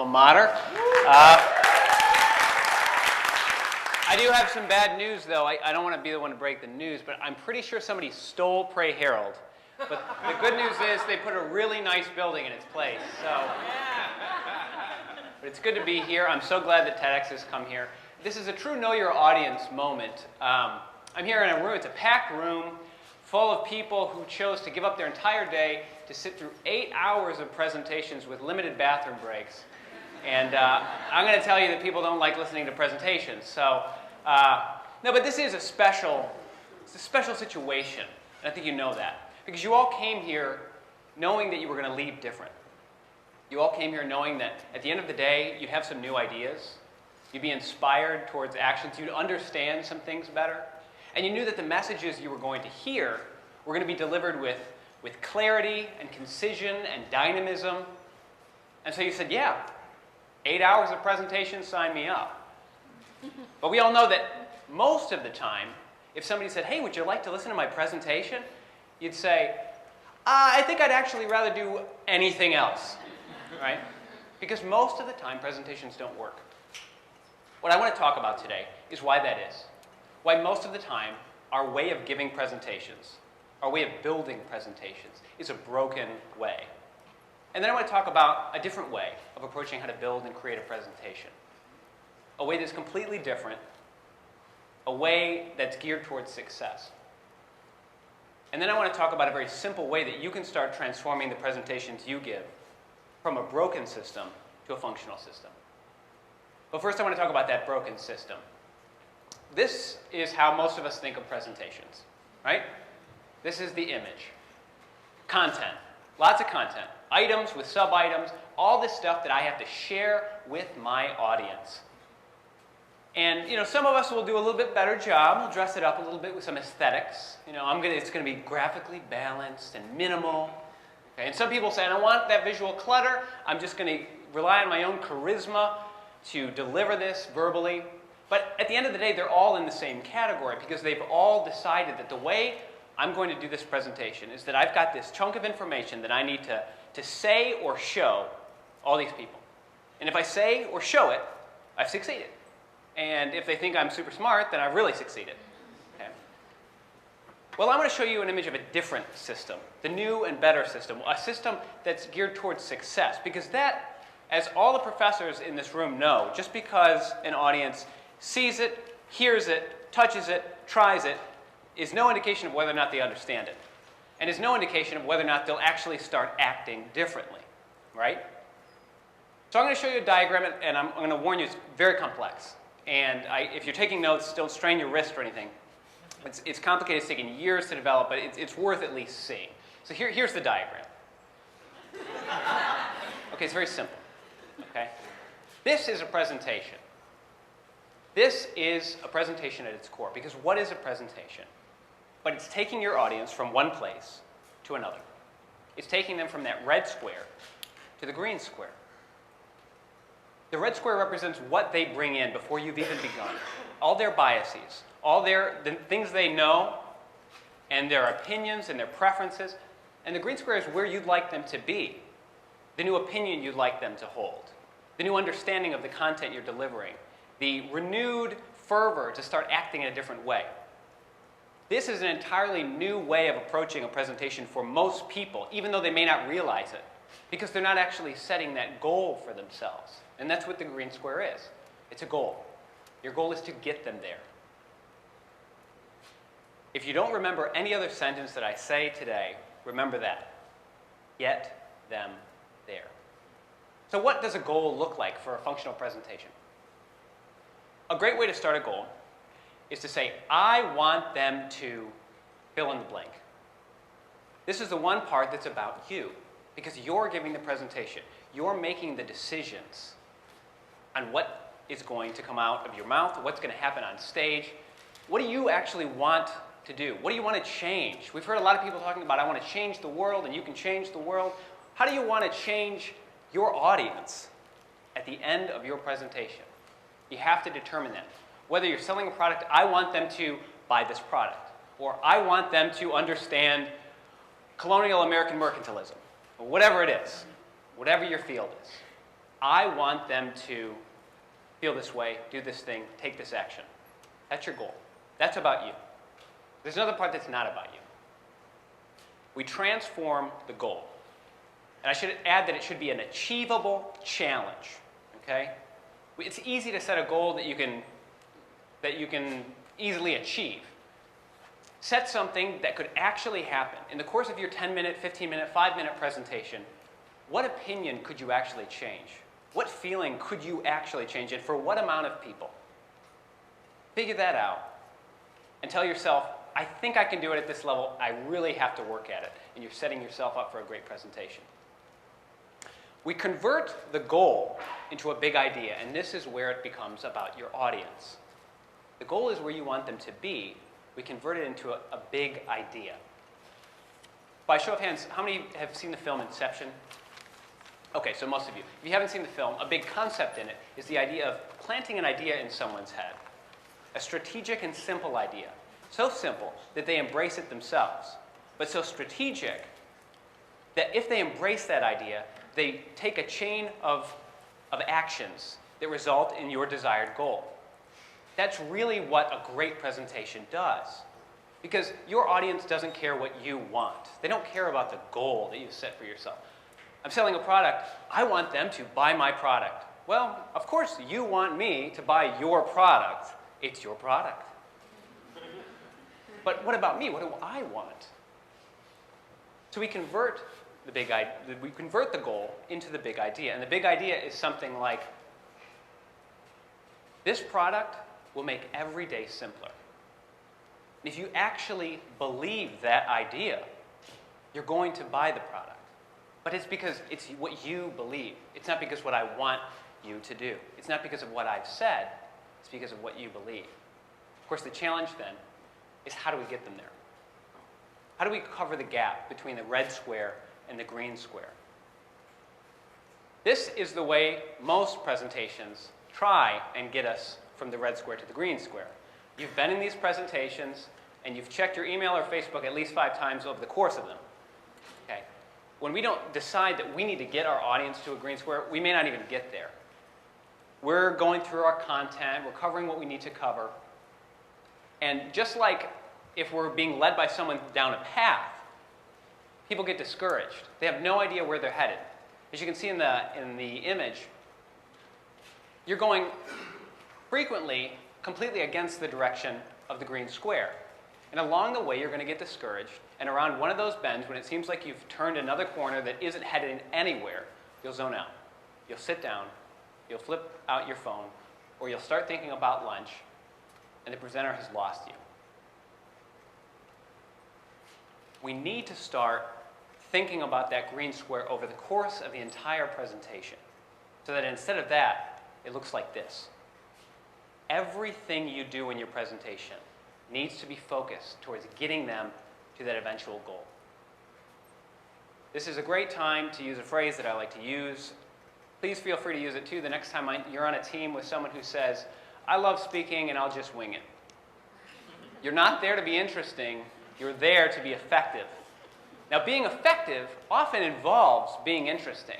alma mater. I do have some bad news, though. I don't want to be the one to break the news, but I'm pretty sure somebody stole Pray Harold. But the good news is they put a really nice building in its place. But it's good to be here. I'm so glad that TEDx has come here. This is a true know your audience moment. I'm here in a room. It's a packed room full of people who chose to give up their entire day to sit through 8 hours of presentations with limited bathroom breaks. And I'm going to tell you that people don't like listening to presentations. So, no, but this is a special situation. And I think you know that. Because you all came here knowing that you were going to leave different. You all came here knowing that at the end of the day, you'd have some new ideas. You'd be inspired towards actions. You'd understand some things better. And you knew that the messages you were going to hear were going to be delivered with clarity and concision and dynamism. And so you said, yeah, 8 hours of presentation, sign me up. But we all know that most of the time, if somebody said, hey, would you like to listen to my presentation? You'd say, I think I'd actually rather do anything else, right? Because most of the time, presentations don't work. What I want to talk about today is why that is. Why most of the time, our way of giving presentations, our way of building presentations, is a broken way. And then I want to talk about a different way of approaching how to build and create a presentation. A way that's completely different, a way that's geared towards success. And then I want to talk about a very simple way that you can start transforming the presentations you give from a broken system to a functional system. But first I want to talk about that broken system. This is how most of us think of presentations, right? This is the image. Content. Lots of content. Items with sub-items. All this stuff that I have to share with my audience. And, some of us will do a little bit better job. We'll dress it up a little bit with some aesthetics. It's going to be graphically balanced and minimal. Okay? And some people say, I don't want that visual clutter. I'm just going to rely on my own charisma to deliver this verbally. But at the end of the day, they're all in the same category because they've all decided that the way I'm going to do this presentation is that I've got this chunk of information that I need to say or show all these people. And if I say or show it, I've succeeded. And if they think I'm super smart, then I've really succeeded. Okay? Well, I'm going to show you an image of a different system, the new and better system, a system that's geared towards success. Because that, as all the professors in this room know, just because an audience sees it, hears it, touches it, tries it, is no indication of whether or not they understand it. And is no indication of whether or not they'll actually start acting differently, right? So I'm going to show you a diagram, and I'm going to warn you, it's very complex. And if you're taking notes, don't strain your wrist or anything. It's complicated. It's taken years to develop, but it's worth at least seeing. So here's the diagram. Okay, it's very simple. Okay? This is a presentation. This is a presentation at its core, because what is a presentation? But it's taking your audience from one place to another. It's taking them from that red square to the green square. The red square represents what they bring in before you've even begun. All their biases, the things they know, and their opinions and their preferences. And the green square is where you'd like them to be, the new opinion you'd like them to hold, the new understanding of the content you're delivering, the renewed fervor to start acting in a different way. This is an entirely new way of approaching a presentation for most people, even though they may not realize it, because they're not actually setting that goal for themselves. And that's what the green square is. It's a goal. Your goal is to get them there. If you don't remember any other sentence that I say today, remember that. Get them there. So what does a goal look like for a functional presentation? A great way to start a goal is to say, I want them to fill in the blank. This is the one part that's about you, because you're giving the presentation. You're making the decisions on what is going to come out of your mouth, what's going to happen on stage. What do you actually want to do? What do you want to change? We've heard a lot of people talking about, I want to change the world, and you can change the world. How do you want to change your audience at the end of your presentation? You have to determine that. Whether you're selling a product, I want them to buy this product, or I want them to understand colonial American mercantilism, or whatever it is, whatever your field is. I want them to feel this way, do this thing, take this action. That's your goal. That's about you. There's another part that's not about you. We transform the goal. And I should add that it should be an achievable challenge. Okay? It's easy to set a goal that you can easily achieve. Set something that could actually happen. In the course of your 10-minute, 15-minute, 5-minute presentation, what opinion could you actually change? What feeling could you actually change, and for what amount of people? Figure that out and tell yourself, I think I can do it at this level. I really have to work at it. And you're setting yourself up for a great presentation. We convert the goal into a big idea, and this is where it becomes about your audience. The goal is where you want them to be. We convert it into a big idea. By show of hands, how many have seen the film Inception? Okay, so most of you. If you haven't seen the film, a big concept in it is the idea of planting an idea in someone's head. A strategic and simple idea. So simple that they embrace it themselves, but so strategic that if they embrace that idea, they take a chain of actions that result in your desired goal. That's really what a great presentation does. Because your audience doesn't care what you want. They don't care about the goal that you set for yourself. I'm selling a product. I want them to buy my product. Well, of course you want me to buy your product. It's your product. But what about me? What do I want? So we convert the goal into the big idea. And the big idea is something like, this product will make every day simpler. If you actually believe that idea, you're going to buy the product. But it's because it's what you believe. It's not because what I want you to do. It's not because of what I've said. It's because of what you believe. Of course, the challenge then is, how do we get them there? How do we cover the gap between the red square and the green square? This is the way most presentations try and get us from the red square to the green square. You've been in these presentations, and you've checked your email or Facebook at least 5 times over the course of them. Okay. When we don't decide that we need to get our audience to a green square, we may not even get there. We're going through our content, we're covering what we need to cover, and just like if we're being led by someone down a path, people get discouraged. They have no idea where they're headed. As you can see in the image, you're going frequently completely against the direction of the green square. And along the way, you're going to get discouraged. And around one of those bends, when it seems like you've turned another corner that isn't headed anywhere, you'll zone out. You'll sit down, you'll flip out your phone, or you'll start thinking about lunch, and the presenter has lost you. We need to start thinking about that green square over the course of the entire presentation, so that instead of that, it looks like this. Everything you do in your presentation needs to be focused towards getting them to that eventual goal. This is a great time to use a phrase that I like to use. Please feel free to use it too the next time you're on a team with someone who says, I love speaking and I'll just wing it. You're not there to be interesting, you're there to be effective. Now, being effective often involves being interesting.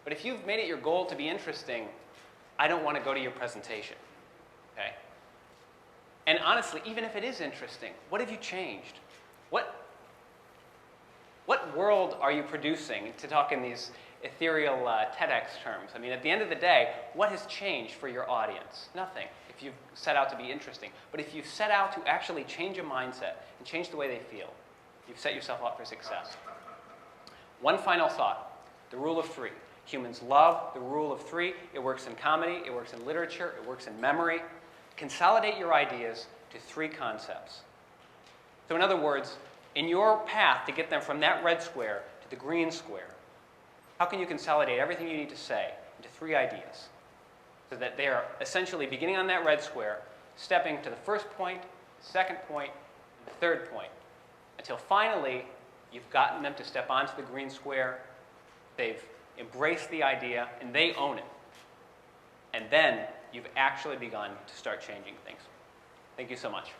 But if you've made it your goal to be interesting, I don't want to go to your presentation. Okay? And honestly, even if it is interesting, what have you changed? What world are you producing, to talk in these ethereal TEDx terms? I mean, at the end of the day, what has changed for your audience? Nothing, if you've set out to be interesting. But if you've set out to actually change a mindset and change the way they feel, you've set yourself up for success. One final thought, the rule of 3. Humans love the rule of 3. It works in comedy, it works in literature, it works in memory. Consolidate your ideas to 3 concepts. So in other words, in your path to get them from that red square to the green square, how can you consolidate everything you need to say into 3 ideas so that they are essentially beginning on that red square, stepping to the first point, second point, and the third point, until finally you've gotten them to step onto the green square, they've embraced the idea, and they own it. And then you've actually begun to start changing things. Thank you so much.